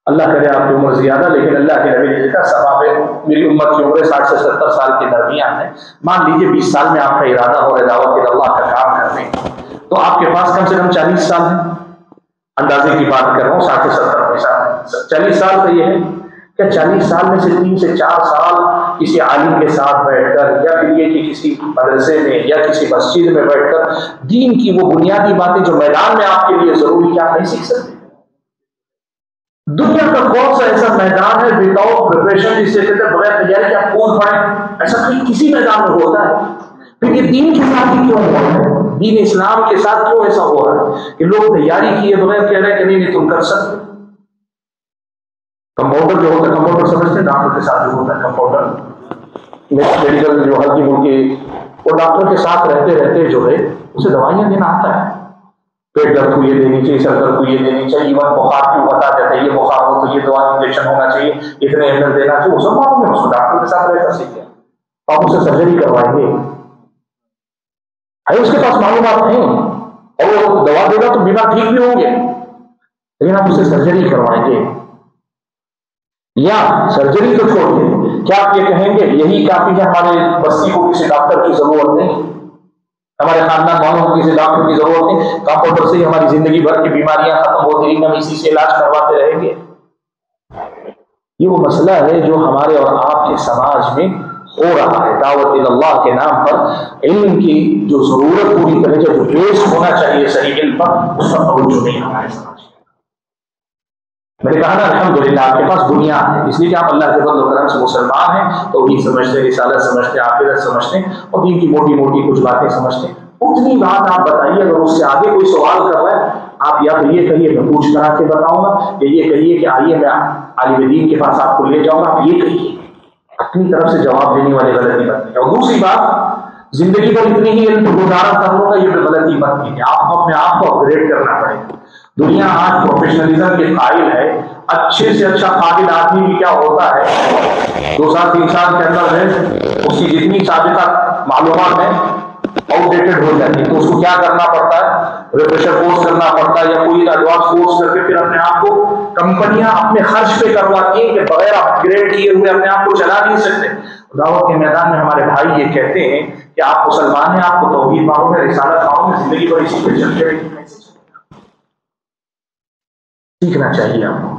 اللہ کرے آپ کی عمر زیادہ، لیکن اللہ کے نبی نے لکھا ثواب ہے میری امت کی عمر 60 سے 70 سال کے درمیان ہے. مان لیجیے 20 سال میں آپ کا ارادہ ہو رہا ہے دعوت اللہ کا کام کرنے، تو آپ کے پاس کم سے کم 40 سال ہیں. اندازے کی بات کر رہا ہوں، 60 سے 70 سال. 40 سال تو یہ ہے کہ 40 سال میں سے 3 سے 4 سال کسی عالم کے ساتھ بیٹھ کر، یا پھر یہ کہ کسی مدرسے میں یا کسی مسجد میں بیٹھ کر دین کی وہ بنیادی باتیں جو میدان میں آپ کے لیے ضروری کیا نہیں سیکھ سکتے. دنیا کا کون سا ایسا میدان ہے وداؤٹ پریپریشن، جس سے کہتے ہیں بغیر تیاری کے آپ کون پڑھیں؟ ایسا کسی میدان میں ہوتا ہے؟ پھر یہ دین کے ساتھ ہی کیوں ہوا ہے؟ دین اسلام کے ساتھ کیوں ایسا ہو رہا ہے کہ لوگ تیاری کیے بغیر کہہ رہے ہیں کہ نہیں تم کر سکتے؟ کمپاؤنڈر جو ہوتا ہے، کمپاؤنڈر سمجھتے ہیں ڈاکٹر کے ساتھ جو ہوتا ہے کمپاؤنڈر، میڈیکل جو ہلکی پھلکی، وہ ڈاکٹر کے ساتھ رہتے رہتے جو ہے اسے دوائیاں دینا آتا ہے. پیٹ درد کو یہ دینی چاہیے، سر درد کو یہ دینی چاہیے، ایون بخار کیوں بتا دیتا ہے، یہ بخار ہو تو یہ دوا انجیکشن ہونا چاہیے، اتنے ml دینا چاہیے، وہ سب معلوم ہے اس کو. ڈاکٹر کے ساتھ رہ کر سیکھیں، آپ اسے سرجری کروائیں گے، اس کے پاس معلومات ہیں، اور وہ دوا دے گا تو بیمار ٹھیک بھی ہوں گے. لیکن آپ اسے سرجری کروائیں گے، یا سرجری تو چھوڑ دیں، کیا آپ یہ کہیں گے یہی کافی ہے، ہمارے بستی کو کسی ڈاکٹر کی ضرورت نہیں، ہمارے خاندان والوں کو کسی ڈاکٹر کی ضرورت نہیں، کمپیوٹر سے ہی ہماری زندگی بھر کی بیماریاں ختم ہوتی رہیں گی، ہم اسی سے علاج کرواتے رہیں گے؟ یہ وہ مسئلہ ہے جو ہمارے اور آپ کے سماج میں ہو رہا ہے۔ دعوت اللہ کے نام پر علم کی جو ضرورت پوری کرے، جو بیس ہونا چاہیے صحیح علم پر، اس پر توجہ نہیں ہمارے سماج میں۔ میں نے کہا نا الحمدللہ آپ کے پاس بنیاد ہے، اس لیے کہ آپ اللہ کے فضل و کرم سے مسلمان ہیں، توحید سمجھتے ہیں، رسالت سمجھتے ہیں، آخرت سمجھتے ہیں، اور دین کی موٹی موٹی کچھ باتیں سمجھتے ہیں۔ اتنی بات آپ بتائیے، اگر اس سے آگے کوئی سوال کر رہا ہے، آپ یا تو یہ کہیے میں پوچھ کرا کے بتاؤں گا، یا یہ کہیے کہ آئیے میں عالم دین کے پاس آپ کو لے جاؤں گا، آپ یہ کہیے، اپنی طرف سے جواب دینے والے غلطی مت کیجیے۔ اور دوسری بات، زندگی پر اتنی ہی علم گزارا کر لوں گا، یہ غلطی مت کیجیے، آپ کو اپنے آپ کو اپگریڈ کرنا پڑے گا۔ دنیا آج پروفیشنلزم کے قائل ہے، اچھے سے اچھا قابل آدمی بھی کیا ہوتا ہے 2 سال 3 سال کے اندر ہے اس کی جتنی سابقہ معلومات ہیں آؤٹ ڈیٹڈ ہو جاتی ہے، تو اس کو کیا کرنا پڑتا ہے، ریفریشر کورس کرنا پڑتا ہے، یا کوئی ایڈوانس کورس کر کے پھر اپنے آپ کو کمپنیاں اپنے خرچ پہ کرواتی ہیں کہ بغیر اپ گریڈ کیے ہوئے اپنے آپ کو چلا نہیں سکتے۔ دعوت کے میدان میں ہمارے بھائی یہ کہتے ہیں کہ آپ مسلمان ہیں، آپ کو توحید معلوم ہے، رسالت معلوم ہے، زندگی پر اسی پہ چلتے رہیے، سیکھنا چاہیے آپ کو۔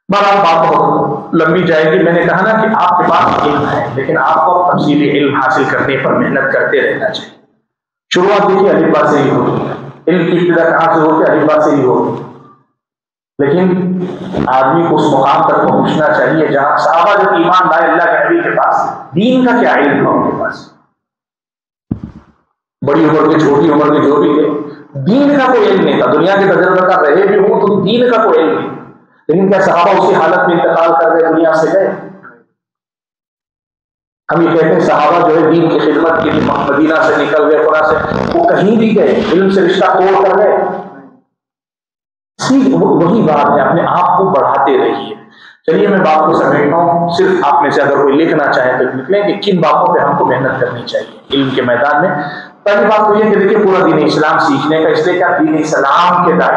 بہرحال بات بہت لمبی جائے گی، میں نے کہا نا کہ آپ کے پاس علم ہے، لیکن آپ کو تفصیلی علم حاصل کرنے پر محنت کرتے رہنا چاہیے۔ شروعات دیکھیے الف با سے ہی ہوتی ہے، علم کی ابتدا کہاں سے ہوتی ہے؟ الف با سے ہی ہوتی ہے، لیکن آدمی کو اس مقام تک پہنچنا چاہیے جہاں صحابہ جب ایمان لائے اللہ کے نبی کے پاس، دین کا کیا علم تھا ان کے پاس، بڑی عمر کے چھوٹی عمر کے جو بھی تھے، دین کا کوئی علم نہیں تھا، دنیا کے تجربہ کا رہے بھی ہوں تو دین کا کوئی علم نہیں، لیکن کیا صحابہ اسی حالت میں انتقال کر گئے، دنیا سے گئے؟ ہم یہ کہتے ہیں صحابہ جو ہے دین کی خدمت کے لیے مدینہ سے نکل گئے، قرآن سے، وہ کہیں بھی گئے، علم سے رشتہ توڑ کر گئے؟ وہی بات ہے، اپنے آپ کو بڑھاتے رہیے۔ چلیے میں بات کو سمیٹتا ہوں، صرف آپ میں سے اگر کوئی لکھنا چاہے تو لکھ لیں کہ کن باتوں پہ ہم کو محنت کرنی چاہیے علم کے میدان میں۔ پہلی بات تو یہ کہ دیکھیے پورا دین اسلام سیکھنے کا، اس لیے کہ آپ دین اسلام کے داعی،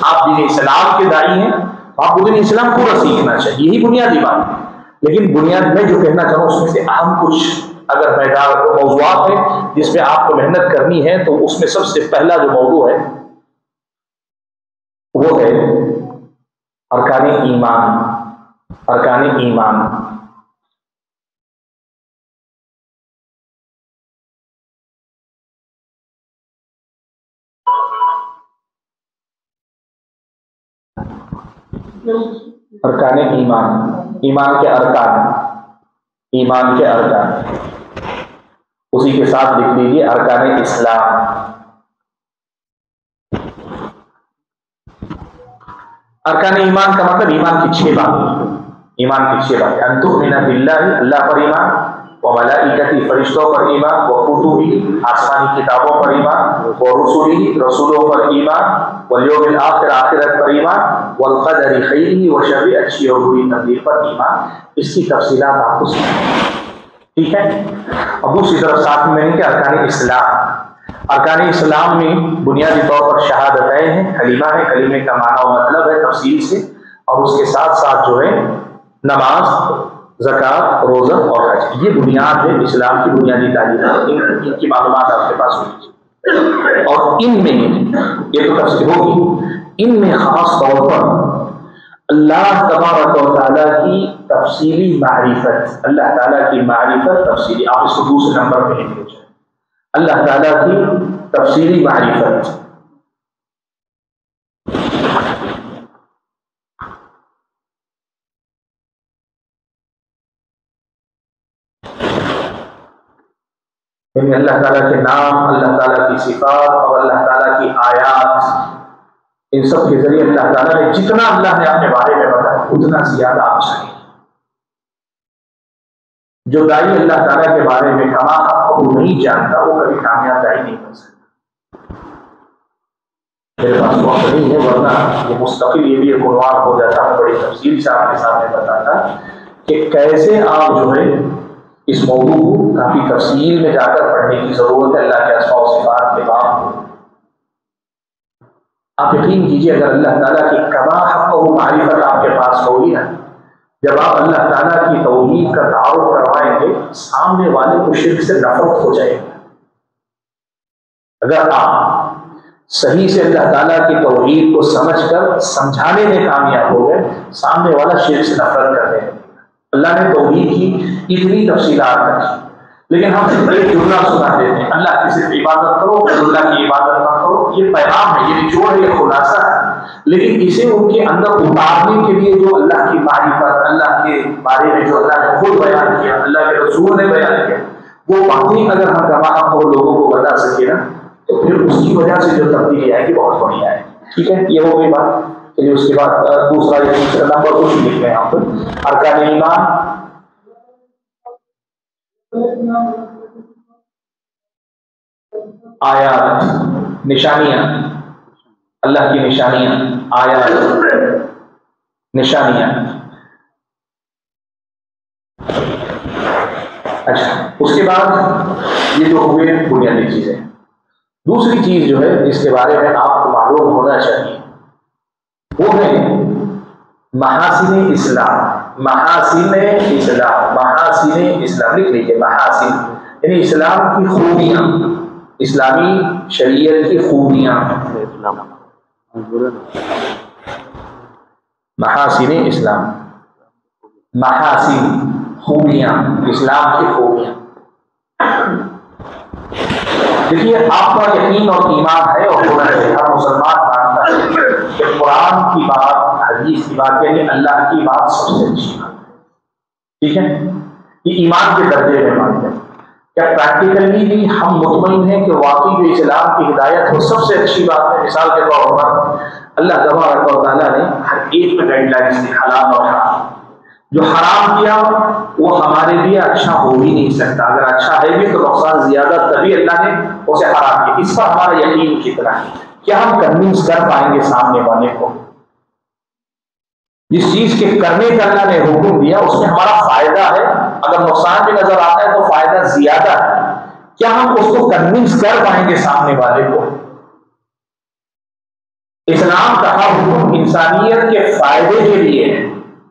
آپ دین اسلام کے داعی ہیں، آپ کو دین اسلام پورا سیکھنا چاہیے، یہی بنیادی بات ہے۔ لیکن بنیاد میں جو کہنا چاہوں اس میں سے اہم کچھ اگر میدان موضوعات ہیں جس پہ آپ کو محنت کرنی ہے، تو اس میں سب سے پہلا جو موضوع ہے وہ ہے ارکان ایمان۔ ارکان ایمان، ارکان ایمان، ایمان کے ارکان، ایمان کے ارکان، اسی کے ساتھ لکھ لیجیے ارکان اسلام۔ ارکان ایمان کا مطلب ایمان کی 6 باتیں، ایمان کی 6 باتیں، ان تؤمن باللہ، اللہ پر ایمان، وملائکتی، فرشتوں پر ایمان، وکتبہ، آسمانی کتابوں پر ایمان، ورسلہ، رسولوں پر ایمان، والیوم الآخر، آخرت پر ایمان، والقدر خیرہ وشرہ، اچھی اور بری تقدیر پر ایمان۔ اس کی تفصیلات آپ کو سمجھیں، ٹھیک ہے؟ اب دوسری طرف ساتھ میں کہ ارکان اسلام، ارکان اسلام میں بنیادی طور پر شہادتین ہیں، کلمہ ہے، کلمے کا معنی و مطلب ہے تفصیل سے، اور اس کے ساتھ ساتھ جو ہے نماز، زکوٰۃ، روزہ اور حج، یہ بنیاد ہے اسلام کی بنیادی تعلیم، ان کی معلومات آپ کے پاس ہونی چاہیے۔ اور ان میں یہ تو تفصیل ہوگی، ان میں خاص طور پر اللہ تبارک و تعالیٰ کی تفصیلی معرفت، اللہ تعالیٰ کی معرفت تفصیلی، آپ اس کو دوسرے نمبر پہ لکھ لیجیے، اللہ تعالیٰ کی تفصیلی معرفت۔ یعنی اللہ تعالیٰ کے نام، اللہ تعالیٰ کی صفات اور اللہ تعالیٰ کی آیات، ان سب کے ذریعے اللہ تعالیٰ نے جتنا اللہ نے اپنے بارے میں بتایا اتنا زیادہ آپ چاہیے۔ جو دائی اللہ تعالیٰ کے بارے میں کما حق کو نہیں جانتا وہ کبھی کامیاب دائی نہیں بن سکتا۔ میرے پاس وقت نہیں ہے ورنہ یہ مستقل یہ بھی ایک عنوان ہو جاتا ہے، بڑی تفصیل سے آپ کے سامنے بتاتا کہ کیسے آپ جو ہے اس موضوع کو کافی تفصیل میں جا کر پڑھنے کی ضرورت ہے۔ اللہ کے اسماء و صفات کے باب آپ یقین کیجیے اگر اللہ تعالیٰ کی کما حق و معرفت آپ کے پاس ہوگی نا، جب آپ اللہ تعالیٰ کی توحید کا تعارف کروائیں گے سامنے والے کو شرک سے نفرت ہو جائے گی۔ اگر آپ صحیح سے اللہ تعالیٰ کی توحید کو سمجھ کر سمجھانے میں کامیاب ہو گئے، سامنے والا شرک سے نفرت کرنے لگے۔ اللہ نے توحید کی اتنی تفصیلات رکھی، لیکن ہم ایک جملہ سنا دیتے ہیں، اللہ کی صرف عبادت کرو، اللہ کی عبادت نہ کرو۔ یہ پیغام ہے، یہ نچوڑ ہے، یہ خلاصہ ہے، لیکن اسے ان کے اندر اتارنے کے لیے جو اللہ کی معرفت، اللہ کے بارے میں جو اللہ نے خود بیان کیا، اللہ کے رسول نے بیان کیا، وہ باتیں اگر ہم جماعت اور لوگوں کو بتا سکے نا تو پھر اس کی وجہ سے جو تبدیلی آئے گی بہت بڑی آئے گی۔ ٹھیک ہے، یہ ہو گئی بات۔ چلیے اس کے بعد دوسرا نمبر کچھ لکھ رہے ہیں آپ ارکان ایمان، آیات، نشانیاں، اللہ کی نشانیاں، آیات، نشانیاں۔ اچھا، اس کے بعد یہ جو ہوئے بنیادی چیزیں، دوسری چیز جو ہے جس کے بارے میں آپ کو معلوم ہونا چاہیے وہ ہے محاسن اسلام۔ محاسن اسلام، محاسن اسلام لکھ لیجیے، محاسن یعنی اسلام کی خوبیاں، اسلامی شریعت کی خوبیاں، محاسن اسلام، محاسن خوبیاں، اسلام کی خوبیاں۔ دیکھیے آپ کا یقین اور ایمان ہے اور ہونا چاہیے، ہر مسلمان مانتا ہے کہ قرآن کی بات، حدیث کی بات یعنی اللہ کی بات سب سے اچھی بات ہے۔ ٹھیک ہے، یہ ایمان کے درجے میں مانتے ہیں۔ کیا پریکٹیکلی بھی ہم مطمئن ہیں کہ واقعی جو اسلام کی ہدایت وہ سب سے اچھی بات ہے؟ مثال کے طور پر اللہ تبارک و تعالیٰ نے ہر ایک میں گائیڈ لائنس دی، حلال اور حرام۔ جو حرام کیا وہ ہمارے لیے اچھا ہو ہی نہیں سکتا، اگر اچھا ہے بھی تو نقصان زیادہ، تبھی اللہ نے اسے حرام کیا۔ اس پر ہمارا یقین کتنا ہے؟ کیا ہم کنوینس کر پائیں گے سامنے والے کو؟ جس چیز کے کرنے کا اللہ نے حکم دیا اس میں ہمارا فائدہ ہے، اگر نقصان بھی نظر آتا ہے تو فائدہ زیادہ ہے، کیا ہم اس کو کنوینس کر پائیں گے سامنے والے کو؟ اسلام کا حکم انسانیت کے فائدے کے لیے ہے،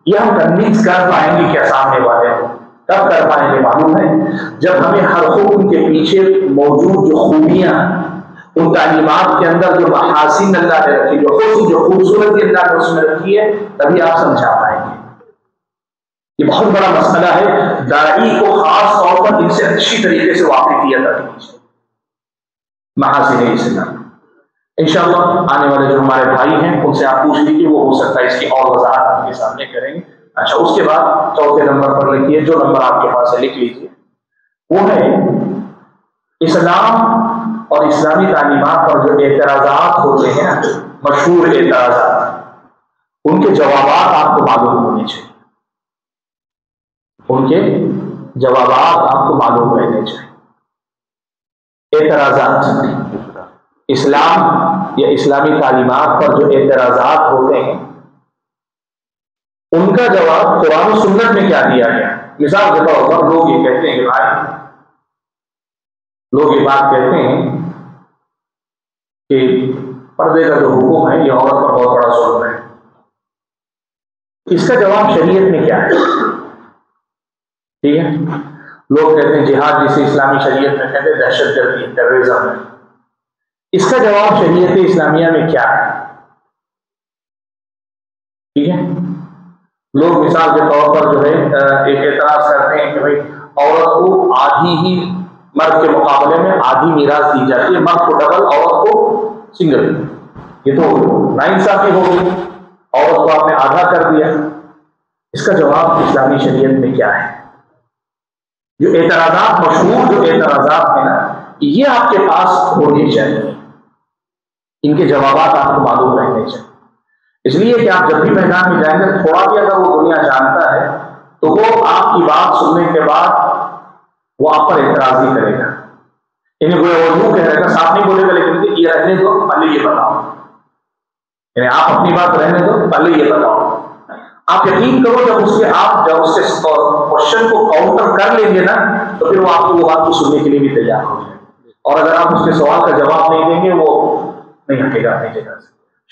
یہ ہم کنوینس کر پائیں گے کیا سامنے والے کو؟ کب کر پائیں گے معلوم ہے؟ جب ہمیں ہر حکم کے پیچھے موجود جو خوبیاں، ان تعلیمات کے اندر جو محاسن اللہ نے رکھی، جو حسن، جو خوبصورتی اللہ نے اس میں رکھی ہے، تبھی آپ سمجھا پائیں گے۔ یہ بہت بڑا مسئلہ ہے، داعی کو خاص طور پر ان سے اچھی طریقے سے واقفیت رکھنی چاہیے۔ محاسن اسلام انشاءاللہ آنے والے جو ہمارے بھائی ہیں ان سے آپ پوچھ لیجیے، وہ ہو سکتا ہے اس کی اور وضاحت آپ کے سامنے کریں گے۔ اچھا، اس کے بعد چوتھے نمبر پر لکھیے، جو نمبر آپ کے پاس ہے لکھ لیجیے، وہ ہے اسلام اور اسلامی تعلیمات پر جو اعتراضات ہوتے ہیں، مشہور اعتراضات، ان کے جوابات آپ کو معلوم ہونے چاہیے، ان کے جوابات آپ کو معلوم رہنے چاہیے۔ اعتراضات، اسلام یا اسلامی تعلیمات پر جو اعتراضات ہوتے ہیں ان کا جواب قرآن و سنت میں کیا دیا گیا۔ مثال کے طور پر لوگ یہ کہتے ہیں کہ بھائی، لوگ یہ بات کہتے ہیں کہ پردے کا جو حکم ہے یہ عورت پر بہت بڑا ظلم ہے، اس کا جواب شریعت میں کیا ہے؟ ٹھیک ہے، لوگ کہتے ہیں جہاد جسے اسلامی شریعت میں کہتے ہیں دہشت گردی، ٹیررزم ہے، اس کا جواب شریعت اسلامیہ میں کیا ہے؟ ٹھیک ہے، لوگ مثال کے طور پر جو ہے ایک اعتراض کرتے ہیں کہ بھائی عورت کو آدھی ہی، مرد کے مقابلے میں آدھی میراث دی جاتی ہے، مرد کو ڈبل، عورت کو سنگل۔ یہ تو ناانصافی ہو گئی، عورت کو آپ نے آدھا کر دیا۔ اس کا جواب اسلامی شریعت میں کیا ہے؟ جو اعتراضات، مشہور جو اعتراضات ہیں نا، یہ آپ کے پاس ہونے چاہیے، ان کے جوابات آپ کو معلوم رہنے چاہیے، اس لیے کہ آپ جب بھی میدان میں جائیں گے تھوڑا بھی اگر وہ دنیا جانتا ہے تو وہ آپ کی بات سننے کے بعد وہ آپ پر اعتراض ہی کرے گا، یعنی وہ یوں کہہ رہے گا، صاف نہیں بولے گا لیکن یہ رہنے دو، پہلے یہ بتاؤ، یعنی آپ اپنی بات رہنے دو، پہلے یہ بتاؤ۔ آپ یقین کرو جب اس سے کوشچن کو کاؤنٹر کر لیں گے نا تو پھر وہ آپ کو وہ بات کو سننے کے لیے بھی تیار ہو جائے، اور اگر آپ اس کے سوال کا جواب نہیں دیں گے وہ نہیں ہٹے گا اپنی جگہ سے۔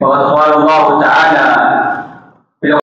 وقد قال الله تعالى